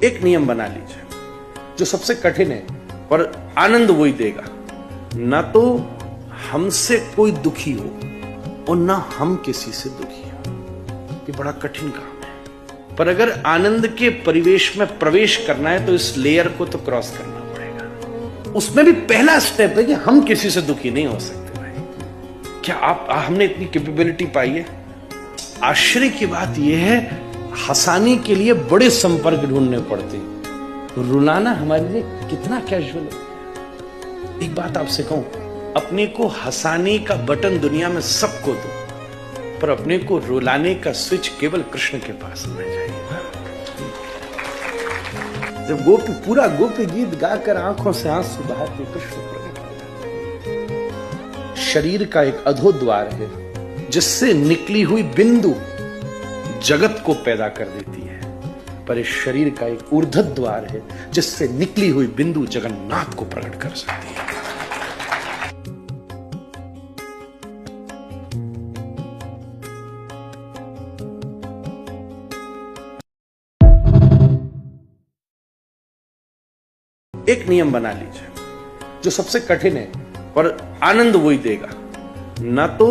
एक नियम बना लीजिए जो सबसे कठिन है, पर आनंद वही देगा। ना तो हमसे कोई दुखी हो और ना हम किसी से दुखी हो। ये बड़ा कठिन काम है, पर अगर आनंद के परिवेश में प्रवेश करना है तो इस लेयर को तो क्रॉस करना पड़ेगा। उसमें भी पहला स्टेप है कि हम किसी से दुखी नहीं हो सकते भाई। क्या हमने इतनी कैपेबिलिटी पाई है? आश्चर्य की बात यह है, हंसाने के लिए बड़े संपर्क ढूंढने पड़ते, रुलाना हमारे लिए कितना कैजुअल है। एक बात आपसे कहूं, अपने को हंसाने का बटन दुनिया में सबको दो, पर अपने को रुलाने का स्विच केवल कृष्ण के पास होना चाहिए। जब पूरा गोपी गीत गाकर आंखों से आंसू बहाते कृष्ण प्रकट होता। शरीर का एक अधोद्वार है जिससे निकली हुई बिंदु जगत को पैदा कर देती है, पर इस शरीर का एक ऊर्ध्व द्वार है जिससे निकली हुई बिंदु जगन्नाथ को प्रकट कर सकती है। एक नियम बना लीजिए जो सबसे कठिन है, पर आनंद वही देगा। ना तो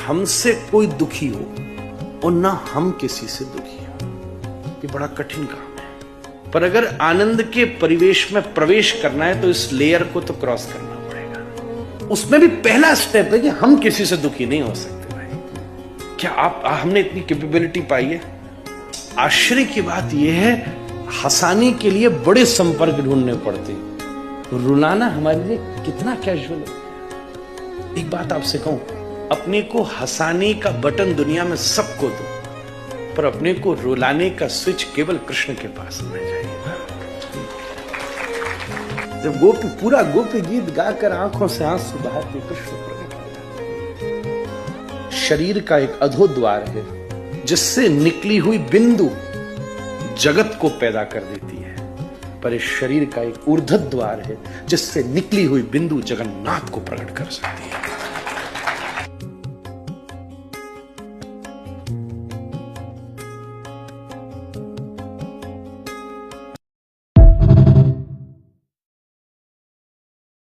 हमसे कोई दुखी हो और ना हम किसी से दुखी हो। ये बड़ा कठिन काम है, पर अगर आनंद के परिवेश में प्रवेश करना है तो इस लेयर को तो क्रॉस करना पड़ेगा। उसमें भी पहला स्टेप है कि हम किसी से दुखी नहीं हो सकते भाई। क्या हमने इतनी कैपेबिलिटी पाई है? आश्चर्य की बात यह है, हंसाने के लिए बड़े संपर्क ढूंढने पड़ते, रुलाना हमारे लिए कितना कैजुअल है। एक बात आपसे कहूं, अपने को हंसाने का बटन दुनिया में सबको दो, पर अपने को रुलाने का स्विच केवल कृष्ण के पास होना चाहिए। जब पूरा गोपी गीत गाकर आंखों से आंसू बहाते कृष्ण प्रकट होता। शरीर का एक अधोद्वार है जिससे निकली हुई बिंदु जगत को पैदा कर देती है, पर इस शरीर का एक ऊर्ध्व द्वार है जिससे निकली हुई बिंदु जगन्नाथ को प्रकट कर सकती है।